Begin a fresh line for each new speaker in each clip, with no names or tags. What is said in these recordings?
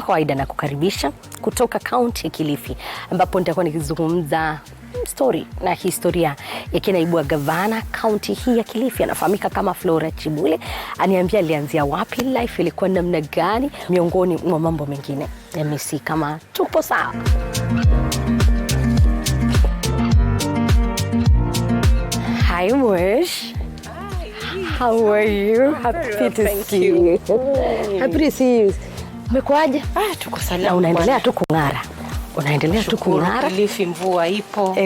Kama kawaida na kukaribisha kutoka kaunti ya Kilifi, ambapo nitakuwa nikizungumza story na historia ya Naibu Gavana kaunti hii ya Kilifi. Anafahamika kama Flora Chibule. Aniambia alianzia wapi, life ilikuwa namna gani, miongoni mwa mambo mengine. Mimi kama tupo sawa. Hi Wish. How are you? Happy to see you. Happy to see you. Umekuaje?
Tuko salama.
Unaendelea tu kung'ara. Unaendelea tu kung'ara.
Kilifi mvua ipo.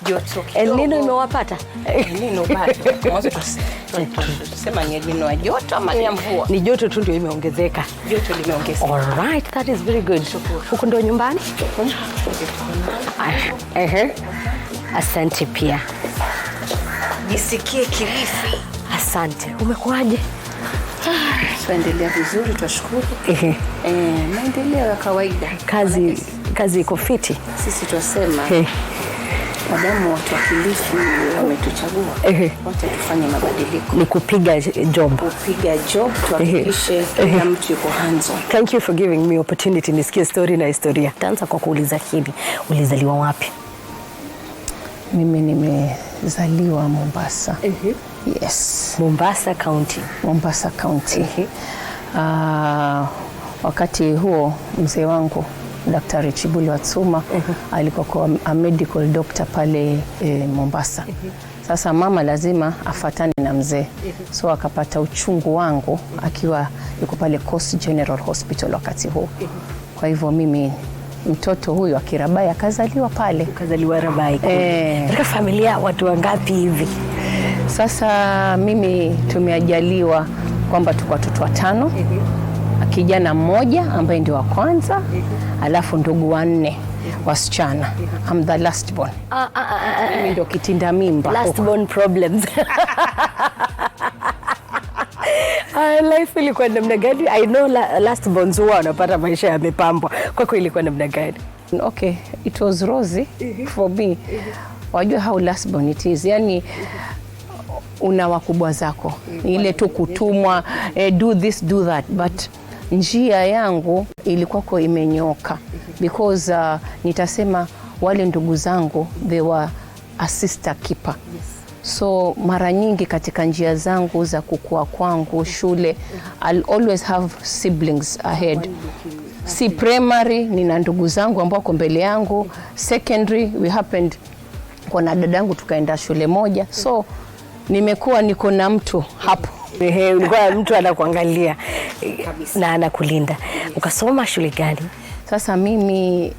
Joto kidogo.
El Nino imewapata?
El Nino bado. Mwanzo tusema ni El Nino ya joto ama ya mvua?
Ni joto tu ndio imeongezeka.
Joto limeongezeka.
All right, that is very good. Huko ndio nyumbani? Asante pia.
Jisikie Kilifi.
Asante. Umekuaje?
Tuendelea vizuri, tunashukuru. Maendeleo ya kawaida.
Kazi iko fiti.
Sisi tunasema madamu watu wa Kilifi wametuchagua, wote tufanye mabadiliko.
Ni kupiga job.
Kupiga job, tuhakikishe kila mtu yuko hands on.
Thank you for giving me opportunity nisikie story na historia. Taanza kwa kuuliza hivi, ulizaliwa wapi?
Mimi nimezaliwa Mombasa. Yes.
Mombasa County.
Mombasa County. Wakati huo mzee wangu Daktari Chibule Watsuma alikuwa a medical doctor pale Mombasa. Sasa mama lazima afatane na mzee. So akapata uchungu wangu akiwa yuko pale Coast General Hospital wakati huo. Kwa hivyo mimi mtoto huyu akirabai akazaliwa pale.
Kazaliwa Rabai. Katika familia watu wangapi hivi?
Sasa mimi tumeajaliwa kwamba tuko watoto watano. Kijana mmoja ambaye ndio wa kwanza, alafu ndugu wanne wasichana. I'm the last born. Mimi ndio kitinda mimba.
Last born problems. Life ilikuwa namna gani? I know last borns huwa wanapata maisha yamepambwa. Kwako ilikuwa namna gani?
Okay, it was rosy for me. Wajua how last born it is. Yani una wakubwa zako. Ile tu kutumwa, do this, do that. But njia yangu ilikuwa kwa imenyoka. Because nitasema wale ndugu zangu, they were a sister keeper. So mara nyingi katika njia zangu za kukua kwangu shule, I'll always have siblings ahead. Si primary, nina ndugu zangu ambao wako mbele yangu. Secondary, we happened kwa na dadangu tukaenda shule moja. So nimekuwa niko na mtu hapo.
Ulikuwa mtu anakuangalia na anakulinda. Ukasoma shule gani?
Sasa mimi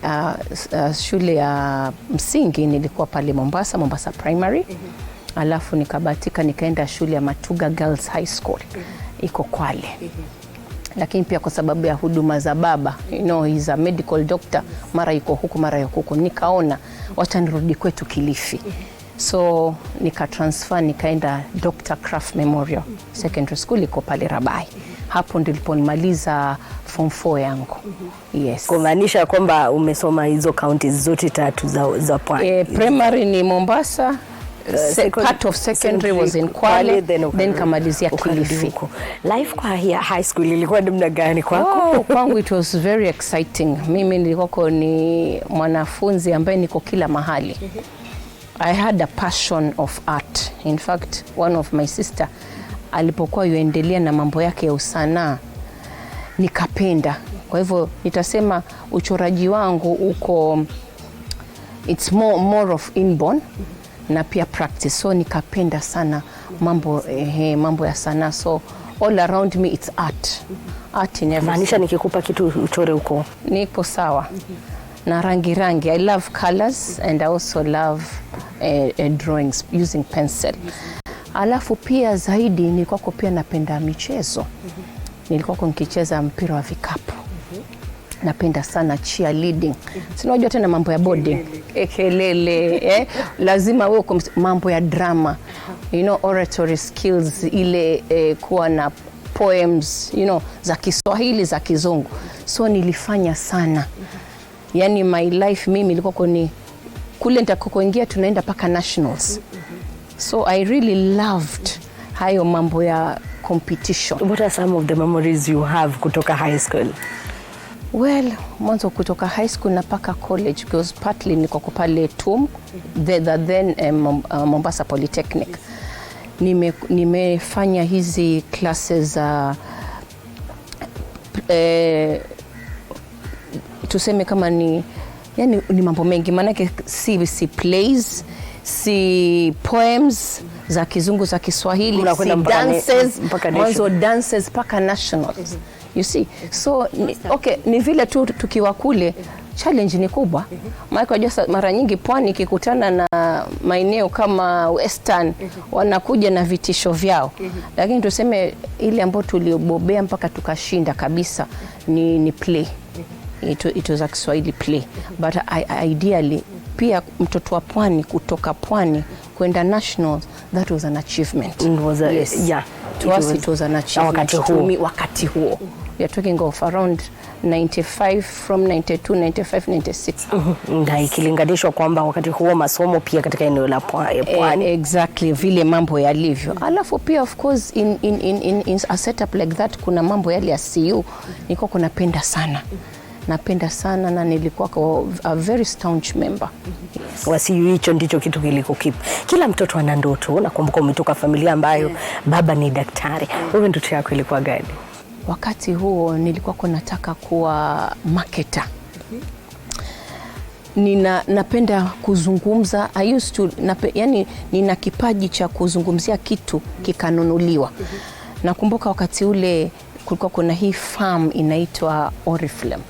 shule ya msingi nilikuwa pale Mombasa Primary. Alafu nikabatika nikaenda shule ya Matuga Girls High School. Iko Kwale. Lakini pia kwa sababu ya huduma za baba, you know, he's a medical doctor, mara yuko huku mara yuko huku, nikaona wacha nirudi kwetu Kilifi. So nika nikaenda Dr. Craft Memorial Secondary School iko pale Rabai. Hapo niliponimaliza form 4 yangu. Yes.
Kumaanisha kwamba umesoma hizo counties zote tatu za pwani.
Primary ni Mombasa, part of secondary was in Kwale, then kamalizia Kilifi.
Life kwa high school ilikuwa namna gani kwako?
Kwangu it was very exciting. Mimi nilikuwa ni mwanafunzi ambaye niko kila mahali. I had a passion of art. In fact, one of my sister alipokuwa yuendelea na mambo yake ya usanaa, nikapenda. Kwa hivyo nitasema uchoraji wangu uko, it's more of inborn na pia practice. So nikapenda sana mambo ya sanaa. So all around me it's art. Art in everything.
Maanisha nikikupa kitu uchore huko
nipo sawa. Na rangi. I love colors and I also love drawings using pencil. Alafu pia zaidi nilikuwa pia napenda michezo. Nilikuwa nikicheza mpira wa vikapu. Napenda sana cheerleading. Sinajua tena mambo ya body. Kelele, lazima wewe mambo ya drama. You know, oratory skills, ile kuwa na poems, you know, za Kiswahili, za Kizungu. So nilifanya sana. Yani my life mimi ilikuwa ni kule nitakoingia tunaenda paka nationals. So I really loved hayo mambo ya competition.
What are some of the memories you have kutoka high school?
Well, mwanzo kutoka high school na paka college, because partly niko pale TUM, then Mombasa Polytechnic. Nimefanya hizi classes tuseme kama ni mambo mengi, maanake si plays, si poems za kizungu za Kiswahili, si dances, mwanzo dances paka nationals. You see, so ni vile tu tukiwa kule challenge ni kubwa. Mara nyingi pwani ikikutana na maeneo kama Western wanakuja na vitisho vyao, lakini tuseme ile ambayo tuliobobea mpaka tukashinda kabisa ni play. It was a Kiswahili play, but ideally pia mtoto wa pwani kutoka pwani kwenda national, that was an achievement. Yes. Yeah, to us it was an achievement. Wakati huo we are talking of around 95, from 92, 95, 96.
Na ikilinganishwa kwamba wakati huo masomo pia katika eneo la pwani.
Exactly, vile mambo yalivyo. Alafu pia of course in a setup like that kuna mambo yale ya CU niko kunapenda sana. Napenda sana na nilikuwa a very staunch member.
Yes. Wasi hicho ndicho kitu kilikokipa. Kila mtoto ana ndoto. Nakumbuka umetoka familia ambayo baba ni daktari. Wewe ndoto yako ilikuwa gani?
Wakati huo nilikuwa nataka kuwa marketer. Napenda kuzungumza. I used to nina kipaji cha kuzungumzia kitu kikanunuliwa. Nakumbuka wakati ule kulikuwa kuna hii farm inaitwa Oriflame.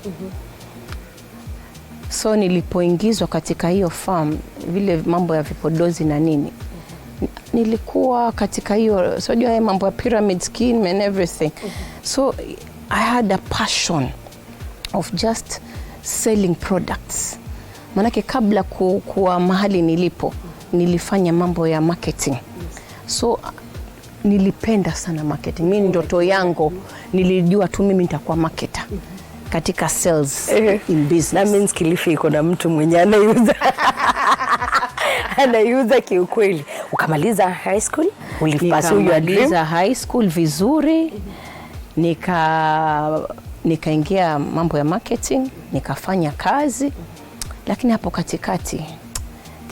So nilipoingizwa katika hiyo farm, vile mambo ya vipodozi na nini, nilikuwa katika hiyo, so jua mambo ya pyramid scheme and everything. So I had a passion of just selling products. Manake kabla kuwa mahali nilipo, nilifanya mambo ya marketing. So nilipenda sana marketing. Mimi ndoto yangu nilijua tu mimi nitakuwa marketer katika sales in business.
That means Kilifi iko na mtu mwenye anayuza kiukweli. Ukamaliza high school?
Nikamaliza high school vizuri. Nikaingia mambo ya marketing, nikafanya kazi. Lakini hapo katikati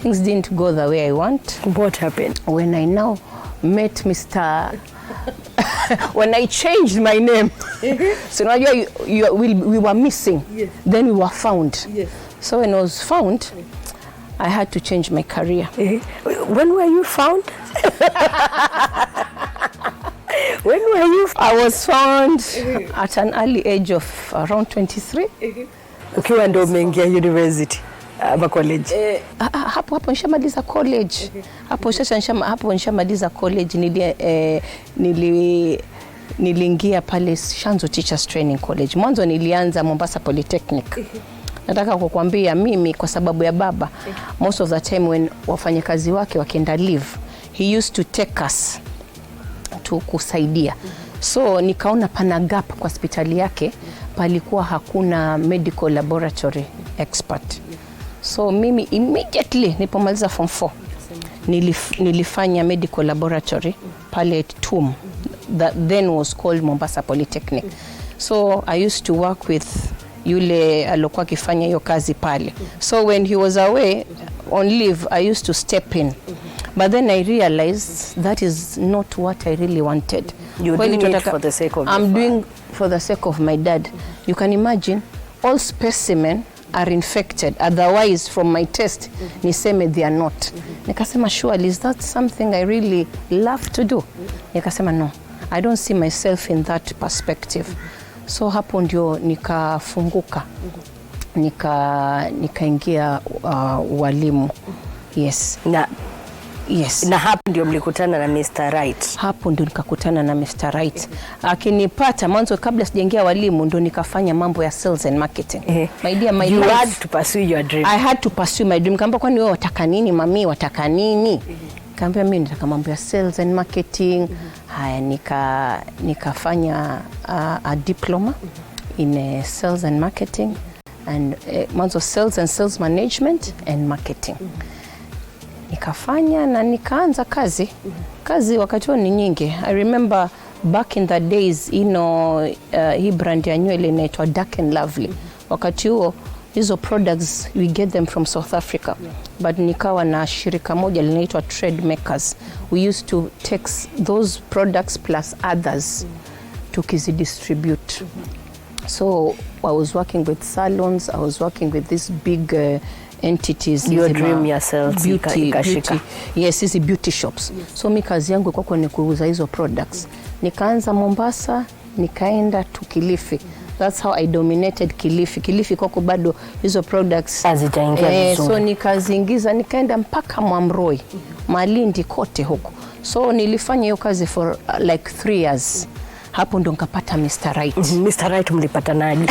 things didn't go the way I want.
What happened?
When I now met Mr. when I changed my name. So we were missing. Yes. Then we were found. Yes. So when I was found, I had to change my career.
When were you found? When were you found?
I was found at an early age of around 23.
Ukiwa ndo umeingia university ama college?
Hapo nishamaliza college. Hapo nishamaliza college. Niliingia pale Shanzo Teachers Training College. Mwanzo nilianza Mombasa Polytechnic. Nataka kukuambia mimi kwa sababu ya baba, most of the time when wafanyakazi wake wakienda leave, he used to take us to kusaidia. So nikaona pana gap kwa hospitali yake, palikuwa hakuna medical laboratory expert. So mimi immediately nilipomaliza form 4 nilifanya medical laboratory pale TUM, that then was called Mombasa Polytechnic. So I used to work with yule alikuwa akifanya hiyo kazi pale. So when he was away on leave, I used to step in. But then I realized that is not what I really wanted.
You're doing it for the sake of
I'm doing for the sake of my dad. You can imagine all specimen are infected, otherwise from my test niseme they are not. Nikasema surely is that something I really love to do? Nikasema no, I don't see myself in that perspective. So hapo ndio nikafunguka, nikaingia walimu. Yes.
Na hapo ndio mlikutana na Mr. Right.
Hapo ndio nikakutana na Mr. Right. Akinipata mwanzo, kabla sijaingia walimu ndo nikafanya mambo ya sales and marketing. My dear,
you had to pursue your dream.
I had to pursue my dream. Kaamba kwani wewe wataka nini mami, wataka nini? Kaambia mimi nataka mambo ya sales and marketing. Haya, nikafanya a diploma in sales and marketing and mwanzo sales management and marketing. Nikafanya na nikaanza kazi wakati huo ni nyingi. I remember back in the days, hii brand ya nywele inaitwa Dark and Lovely. Wakati huo hizo products we get them from South Africa, but nikawa na shirika moja linaitwa Trade Makers. We used to take those products plus others tukizidistribute. So I was working with salons, I was working with these big entities.
Your dream yourself,
beauty. Yes, hizi beauty shops. Yes. So mi kazi yangu ilikuwa ni kuuza hizo products. Nikaanza Mombasa, nikaenda to Kilifi. That's how I dominated Kilifi. Kilifi kwako bado hizo products
hazijaingia vizuri.
So nikaziingiza, nikaenda mpaka Mwamroi, Malindi kote huko. So nilifanya hiyo kazi for like 3 years. Hapo ndo nikapata Mr. Right.
Mr. Right mlipata nani?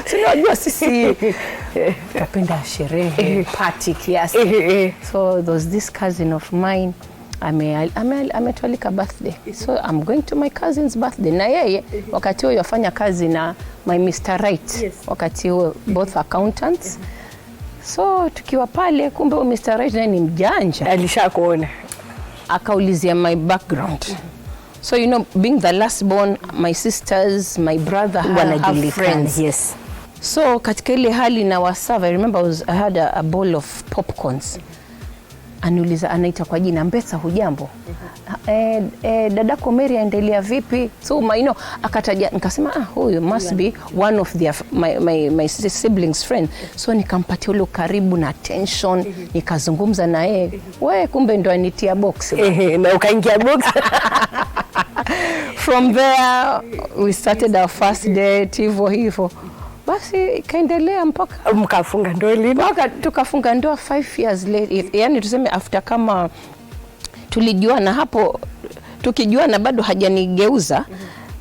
Sinajua sisi kapenda sherehe, party kiasi. So there was this cousin of mine, ametualika birthday. So I'm going to my cousin's birthday. Na yeye wakati huo yafanya kazi na my Mr. Right. Wakati huo both accountants. So tukiwa pale, kumbe Mr. Right naye ni mjanja.
Alishakuona.
Akaulizia my background. So being the last born, my sisters, my brother have friends.
Yes.
So katika ile hali na wasava, I remember I had a bowl of popcorns. Aniuliza, anaita kwa jina, Mbetsa hujambo? Dadako Mary aendelea vipi? So akataja, nikasema huyu must be one of my siblings friend. So nikampatia ule karibu na attention, nikazungumza na yeye. Wewe kumbe ndo anitia box.
Na ukaingia box.
From there we started our first date, hivyo. Basi ikaendelea mpaka
mkafunga ndoa lini?
Mpaka tukafunga ndoa 5 years later. Yani tuseme after kama tulijuana hapo, tukijuana bado hajanigeuza.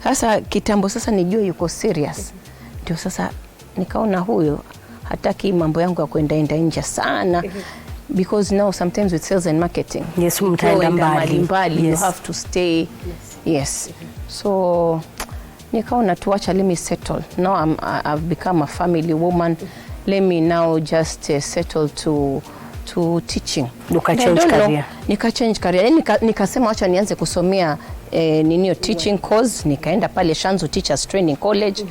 Sasa kitambo sasa nijue yuko serious. Ndio sasa nikaona huyo hataki mambo yangu ya kwenda nje sana. Because now sometimes with sales and marketing.
Yes, mtaenda mbali.
You have to stay. Yes. So nikaona tuacha, let me settle. Now I've become a family woman. Let me now just settle to teaching. Nika change career. Nikasema acha nianze kusomea teaching course. Nikaenda pale Shanzu Teachers Training College.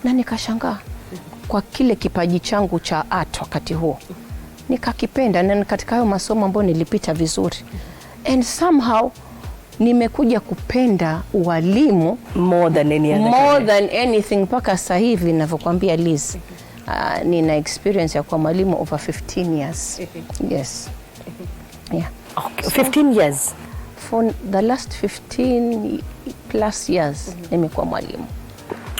Na nikashangaa kwa kile kipaji changu cha art wakati huo. Nikakipenda na katika hayo masomo ambayo nilipita vizuri. And somehow nimekuja kupenda ualimu
more than
anything mpaka sasa hivi ninavyokuambia Liz. Nina experience ya kuwa mwalimu over 15 years. Yes. Yeah.
Okay. 15 years.
For the last 15 plus years nimekuwa mwalimu.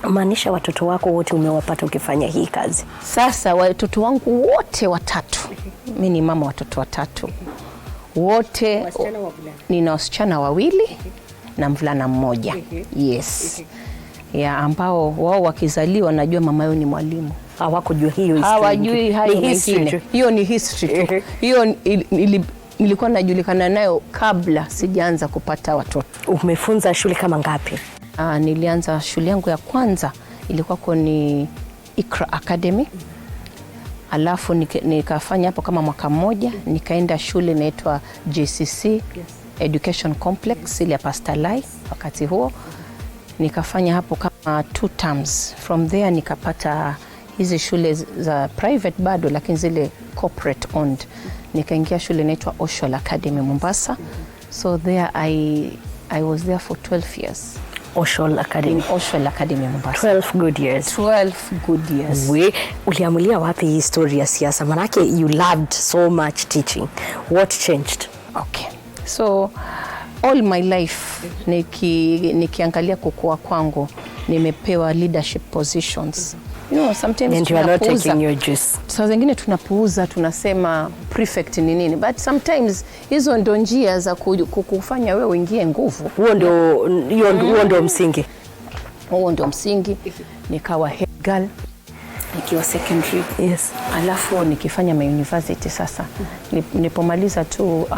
Maanisha watoto wako wote umewapata ukifanya hii kazi?
Sasa watoto wangu wote 3. Mimi ni mama watoto 3. Wote nina wasichana 2 na mvulana 1. Yes. Ya ambao wao wakizaliwa najua mama yao ni mwalimu.
Hawakujua hiyo history.
Hawajui hayo mengine. Hiyo ni history tu. Hiyo nilikuwa najulikana nayo kabla sijaanza kupata watoto.
Umefunza shule kama ngapi?
Nilianza shule yangu ya kwanza ilikuwa ni Ikra Academy. Alafu nikafanya hapo kama mwaka mmoja, nikaenda shule inaitwa JCC Education Complex ile ya Pastalai wakati huo. Nikafanya hapo kama 2 terms. From there nikapata hizi shule za private bado lakini zile corporate owned. Nikaingia shule inaitwa Oshol Academy Mombasa. So there I was there for 12 years.
Oshol Academy.
Oshol Academy Mombasa.
12 good years.
12 good years.
Uliamulia wapi hii story ya siasa? Manake you loved so much teaching. What changed?
Okay. So all my life nikiangalia kukua kwangu nimepewa leadership positions. Sometimes
and you are not taking your juice.
Saa zingine tunapuuza, tunasema prefect ni nini, but sometimes hizo ndo njia za kukufanya wewe uingie nguvu.
Huo ndo msingi.
Huo ndo msingi. Nikawa head girl nikiwa secondary.
Yes. Alafu
nikifanya my university sasa. Nilipomaliza tu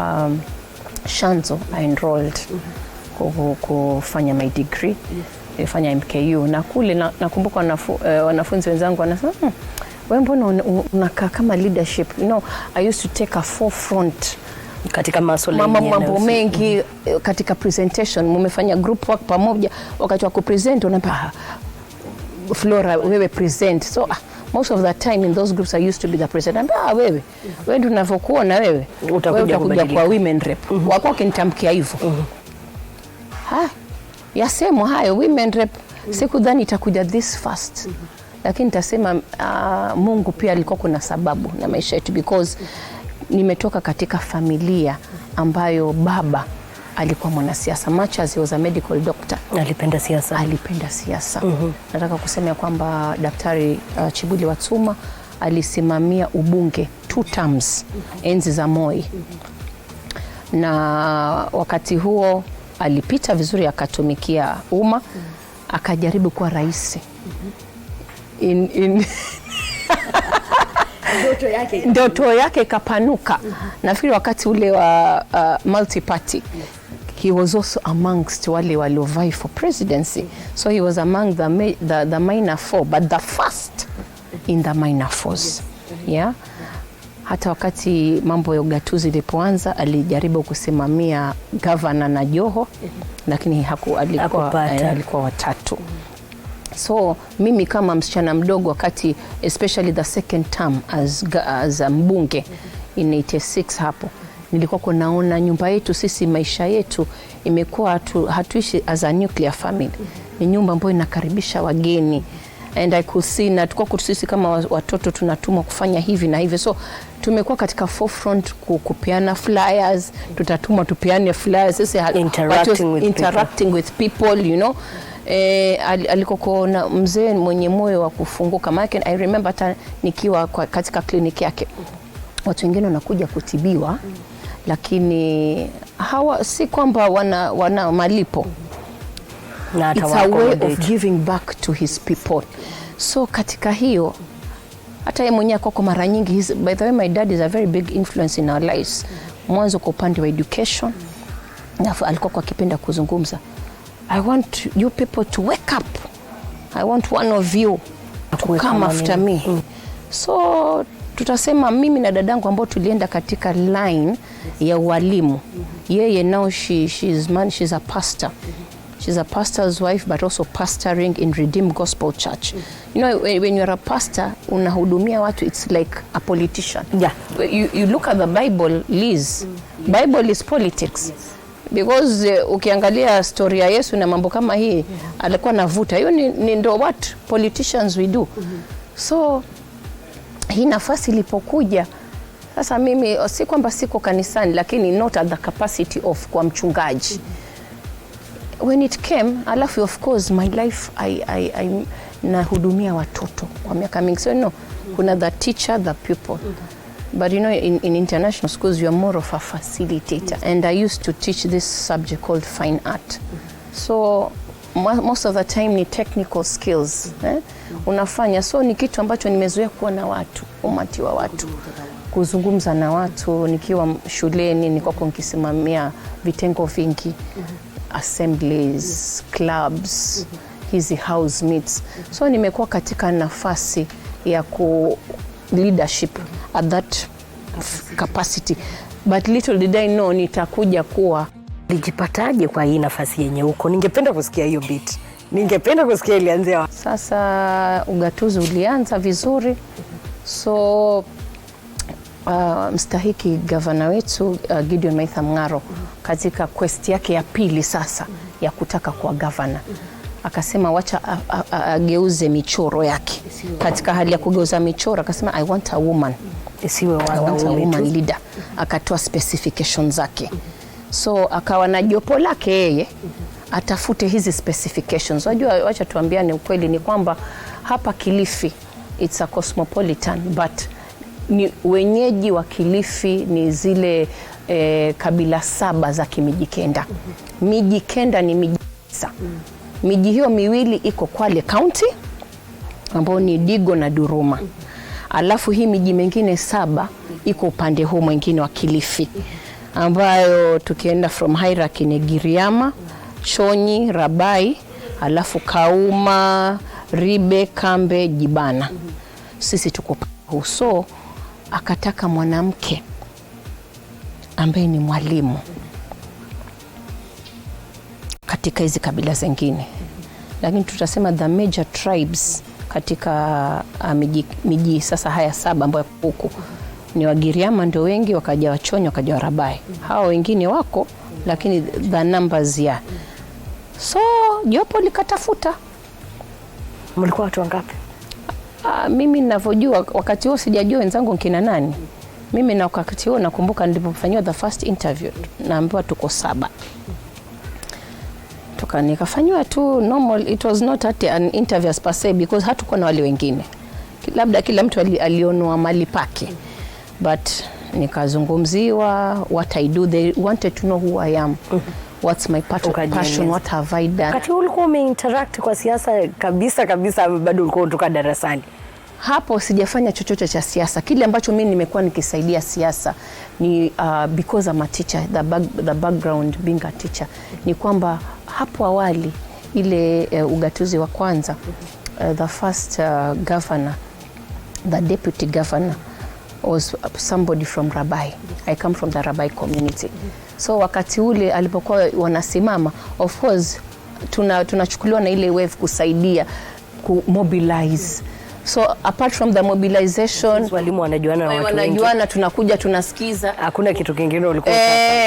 Shanzu I enrolled kufanya my degree. Nilifanya MKU na kule nakumbuka wanafunzi wenzangu wanasema wewe mbona unakaa kama leadership? I used to take a forefront
katika masuala
mambo mengi katika presentation. Mmefanya group work pamoja, wakati wa kupresent unaambia Flora wewe present. So most of the time in those groups I used to be the president. Wewe ndio unavyokuona wewe utakuja kwa women rep. Wako kinitamkia hivyo. Yasemo hayo women rep, sikudhani itakuja this fast. Lakini nitasema Mungu pia alikuwa kuna sababu na maisha yetu, because nimetoka katika familia ambayo baba alikuwa mwanasiasa. Much as he was a medical doctor, alipenda siasa. Nataka kusema kwamba Daktari Chibule Watsuma alisimamia ubunge 2 terms enzi za Moi. Na wakati huo alipita vizuri, akatumikia umma, akajaribu kuwa rais. Ndoto yake kapanuka. Nafikiri wakati ule wa multi party, he was also amongst wale waliovai for presidency. So he was among the minor 4, but the first in the minor 4s. Yeah. Hata wakati mambo ya ugatuzi ilipoanza, alijaribu kusimamia governor na Joho, lakini alikuwa watatu. So mimi kama msichana mdogo, wakati especially the second term as mbunge in 86 hapo, nilikuwa kunaona nyumba yetu sisi, maisha yetu imekuwa hatuishi as a nuclear family. Ni nyumba ambayo inakaribisha wageni, and I could see na tukua sisi kama watoto tunatumwa kufanya hivi na hivi. So tumekuwa katika forefront kupeana flyers, tutatumwa tupeane flyers, sisi interacting with people, you know. Alikokuwa na mzee mwenye moyo wa kufunguka. Maana I remember hata nikiwa katika kliniki yake, watu wengine wanakuja kutibiwa, lakini si kwamba wana malipo. It's a way of giving back to his people. So katika hiyo, hata yeye mwenyewe kwa mara nyingi, by the way, my dad is a very big influence in our lives. Mwanzo kwa upande wa education, na alikuwa akipenda kuzungumza, I want you people to wake up. I want one of you to come after me. So tutasema mimi na dadangu ambao tulienda katika line ya walimu. Yeye now she's a pastor. She's a pastor's wife, but also pastoring in Redeemed Gospel Church. You know, when you're a pastor, unahudumia watu, it's like a politician. Yeah. You look at the Bible, Liz. Bible is politics. Yes. Because ukiangalia story ya Yesu na mambo kama hii, alikuwa navuta. Hiyo ni ndo what politicians we do. So hii nafasi ilipokuja, sasa mimi si kwamba siko kanisani, lakini not at the capacity of kwa mchungaji. When it came, alafu of course my life I nahudumia watoto kwa miaka mingi. So kuna the teacher, the pupil. But you know, in international schools, you are more of a facilitator. And I used to teach this subject called fine art. So most of the time ni technical skills. Unafanya. So ni kitu ambacho nimezoea kuwa na watu, umati wa watu. Kuzungumza na watu, nikiwa shuleni, nilikuwa nikisimamia vitengo vingi. Assemblies, clubs, hizi house meets. So nimekuwa katika nafasi ya leadership at that capacity. But little did I know nitakuja kuwa.
Lijipataje kwa hii nafasi yenye huko? Ningependa kusikia hiyo bit. Ningependa kusikia ilianzia.
Sasa ugatuzi ulianza vizuri. So mstahiki gavana wetu Gideon Maitha Mng'aro, katika quest yake ya pili sasa ya kutaka kuwa gavana, akasema wacha ageuze michoro yake. Katika hali ya kugeuza michoro akasema I want a woman, isiwe woman leader. Akatoa specifications zake. So akawa na jopo lake yeye atafute hizi specifications. Wajua, wacha tuambiane ukweli ni kwamba hapa Kilifi it's a cosmopolitan, but ni wenyeji wa Kilifi ni zile kabila 7 za Kimijikenda. Mijikenda ni miji 9. Miji hiyo miwili iko Kwale County, ambao ni Digo na Duruma. Alafu hii miji mingine 7 iko upande huu mwingine wa Kilifi, ambayo tukienda from hierarchy ni Giriama, Chonyi, Rabai, alafu Kauma, Ribe, Kambe, Jibana. Sisi tuko huso. Akataka mwanamke ambaye ni mwalimu katika hizi kabila zingine, lakini tutasema the major tribes katika miji sasa haya 7 ambayo huku ni Wagiriama ndio wengi, wakaja Wachonyi, wakaja Warabai. Hao wengine wako, lakini the numbers ya so jopo likatafuta.
Mlikuwa watu wangapi?
Mimi ninavyojua wakati huo, sijajua wenzangu kina nani. Mimi na wakati huo nakumbuka nilipofanywa the first interview, naambiwa tuko 7. Nikafanywa tu normal, it was not an interview per se because hatukuwa na wale wengine, labda kila mtu alionwa mali pake, but nikazungumziwa what I do. They wanted to know who I am, what's my passion, what have I done.
Wakati ulikuwa umeinteract kwa siasa kabisa, bado ulikuwa unatoka darasani?
Hapo sijafanya chochote cha siasa. Kile ambacho mimi nimekuwa nikisaidia siasa ni because I'm a teacher, the background being a teacher, ni kwamba hapo awali ile ugatuzi wa kwanza, the first governor, the deputy governor was somebody from Rabai. I come from the Rabai community. So wakati ule alipokuwa wanasimama, of course tunachukuliwa na ile wave kusaidia kumobilize. So apart from the mobilization,
walimu wanajuana na watu wengi,
tunakuja tunasikiza,
hakuna kitu kingine ulikuwa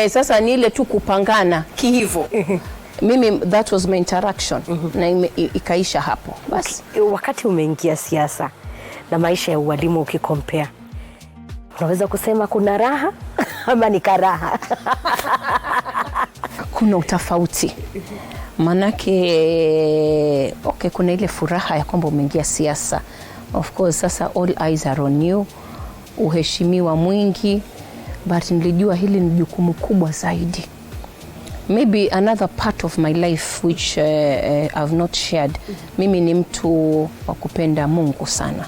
sasa ni ile tu kupangana kihivo. Mimi that was my interaction na ikaisha hapo basi.
Wakati umeingia siasa na maisha ya ualimu ukikompea, unaweza kusema kuna raha ama ni karaha?
Kuna utofauti. Manake kuna ile furaha ya kwamba umeingia siasa. Of course sasa all eyes are on you, uheshimiwa mwingi, but nilijua hili ni jukumu kubwa zaidi. Maybe another part of my life which I've not shared. Mimi ni mtu wa kupenda Mungu sana.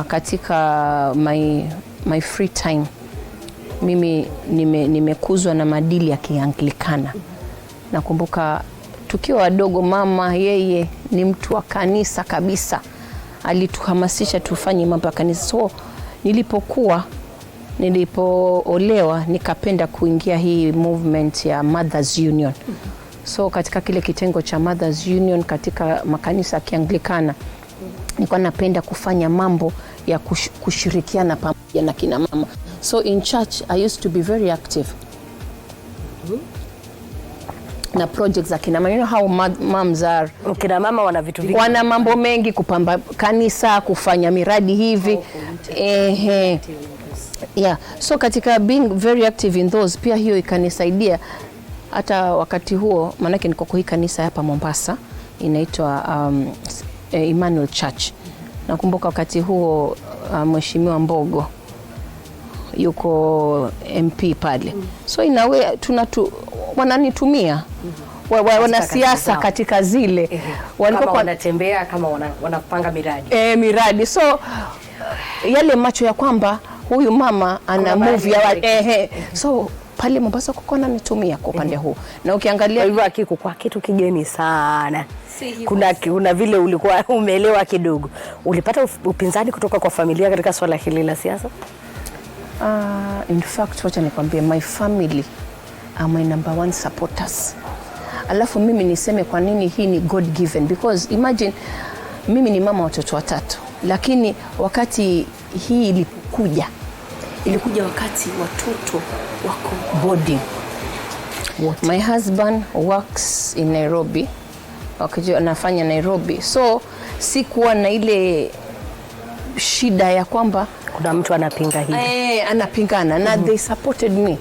Katika my free time mimi nimekuzwa na maadili ya Kianglikana. Nakumbuka tukiwa wadogo, mama yeye ni mtu wa kanisa kabisa, alituhamasisha tufanye mambo ya kanisa. So nilipoolewa nikapenda kuingia hii movement ya Mothers Union. So katika kile kitengo cha Mothers Union katika makanisa ya Kianglikana, nilikuwa napenda kufanya mambo ya kushirikiana pamoja na kina mama. So in church I used to be very active na projects za kina mama. You know how moms are.
Kina mama wana vitu vingi,
wana mambo mengi, kupamba kanisa, kufanya miradi hivi. Yeah, so katika being very active in those, pia hiyo ikanisaidia hata wakati huo, manake niko kwa hii kanisa hapa Mombasa inaitwa Emmanuel Church. Nakumbuka wakati huo Mheshimiwa Mbogo yuko MP pale. So inawe wananitumia wanasiasa katika zile
walikuwa wanatembea kama wanapanga miradi.
Miradi. So yale macho ya kwamba huyu mama ana move ya so pale Mombasa kukona nitumia kwa upande huu. Na ukiangalia
hivyo akiko kwa kitu kigeni sana. Kuna vile ulikuwa umeelewa kidogo. Ulipata upinzani kutoka kwa familia katika swala hili la siasa?
In fact, wacha nikwambie, my family are my number 1 supporters. Alafu mimi niseme kwa nini hii ni God given, because imagine mimi ni mama watoto 3, lakini wakati hii ilikuja wakati watoto wako boarding. My husband works in Nairobi, wakati anafanya Nairobi, so sikuwa na ile shida ya kwamba
kuna mtu anapinga hivi.
Anapingana na they supported me.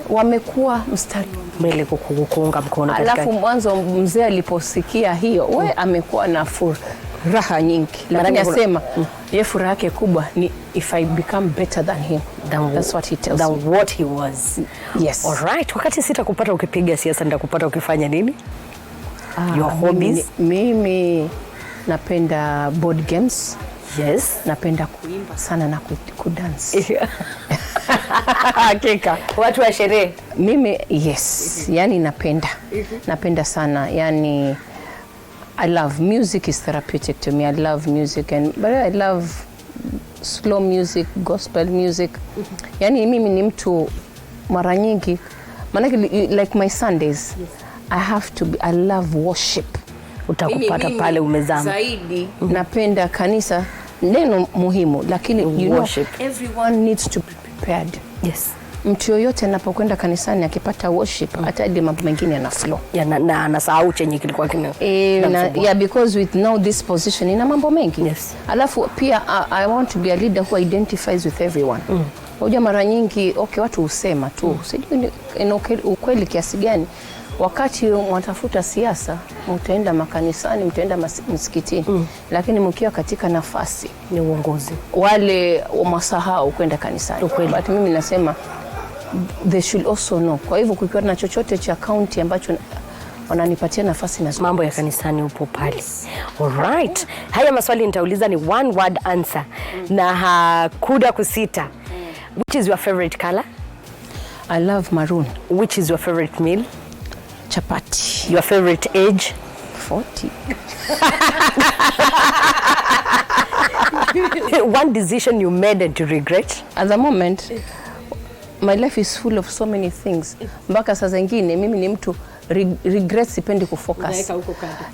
Wamekuwa mstari
mbele kukuunga mkono katika.
Alafu mwanzo mzee aliposikia hiyo, amekuwa na furaha nyingi. Lakini asema yeye furaha yake kubwa ni if I become better than him. That's what he tells me.
What he was.
Yes.
All right. Wakati sitakupata ukipiga siasa, nitakupata ukifanya nini? Your hobbies?
Mimi napenda board games.
Yes.
Napenda kuimba sana na kudance.
Hakika. Watu wa sherehe.
Mimi yes, yani napenda sana, yani I love music, is therapeutic to me. I love music but I love slow music, gospel music. Yani mimi ni mtu mara nyingi manake like my Sundays, yes. I love worship.
Utakupata pale umezama.
Zaidi napenda kanisa, neno muhimu, lakini worship. Everyone needs to be prepared.
Yes.
Mtu yoyote anapokwenda kanisani akipata worship, hata ile mambo mengine yana flow.
Na anasahau chenye kilikuwa kina.
Yeah, because with now this position ina mambo mengi.
Yes.
Alafu pia I want to be a leader who identifies with everyone. Unajua mara nyingi watu husema tu, sijui ukweli kiasi gani, wakati mtafuta siasa, mtaenda makanisani, mtaenda msikitini, lakini mkiwa katika nafasi
ni uongozi,
wale wasahau kwenda kanisani. But mimi nasema they should also know. Kwa hivyo kukiwa na chochote cha county ambacho wananipatia nafasi na
mambo ya kanisani upo pale. Alright. Haya maswali nitauliza ni one word answer. Na hakuda kusita. Which is your favorite color?
I love maroon.
Which is your favorite meal?
Chapati.
Your favorite age?
40.
One decision you made and you regret?
At the moment, my life is full of so many things. Mpaka saa zingine mimi ni mtu regrets sipendi kufocus.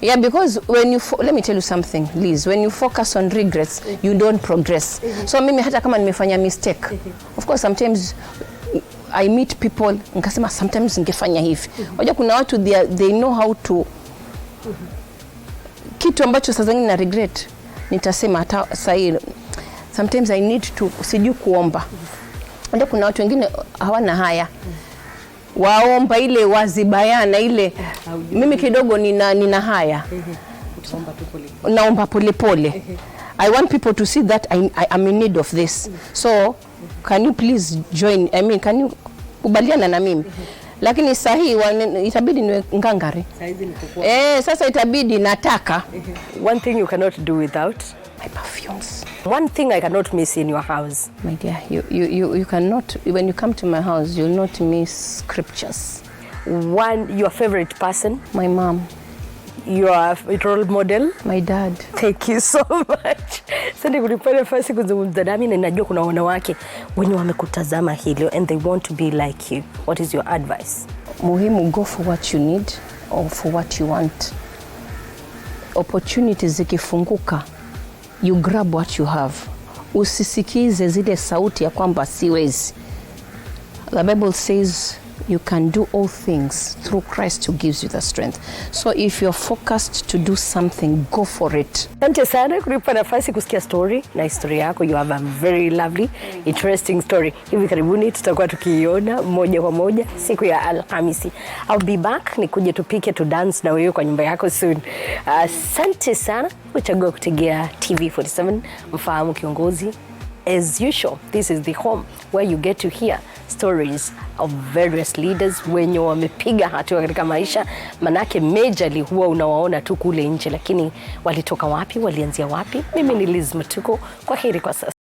Yeah, because when you let me tell you something, Liz, when you focus on regrets, you don't progress. So mimi hata kama nimefanya mistake, of course sometimes I meet people nikasema sometimes ningefanya hivi. Unajua kuna watu they know how to kitu ambacho saa zingine na regret nitasema hata sasa sometimes I need to sijui kuomba. Unajua kuna watu wengine hawana haya. Waomba ile wazi bayana ile, mimi kidogo nina haya. Naomba pole pole. I want people to see that I am in need of this. So can you please join, can you kubaliana na mimi? Lakini sahi itabidi niwe ngangari. Sasa itabidi nataka.
One thing you cannot do without?
My perfumes.
One thing I cannot miss in your house?
My dear, you cannot, when you come to my house, you'll not miss scriptures.
Your favorite person?
My mom.
Your role model?
My dad.
Thank you so much. Sasa kunipa nafasi kuzungumza nami, na najua kuna wanawake wenye wamekutazama hilo and they want to be like you. What is your advice?
Muhimu, go for what you need or for what you want. Opportunities zikifunguka, you grab what you have. Usisikize zile sauti ya kwamba siwezi. The Bible says you can do all things through Christ who gives you the strength. So if you're focused to do something, go for it.
Asante sana kunipa nafasi kusikia story na historia yako. You have a very lovely, interesting story. Hivi karibuni tutakuwa tukiiona moja kwa moja siku ya Alhamisi. I'll be back, nikuje tupike to dance na wewe kwa nyumba yako soon. Asante sana kuchagua kutegea TV47 Mfahamu Kiongozi. As usual, this is the home where you get to hear stories of various leaders wenye wamepiga hatua katika maisha. Manake majorly huwa unawaona tu kule nje, lakini walitoka wapi, walianzia wapi? Mimi ni Liz Matuko, kwa heri kwa sasa.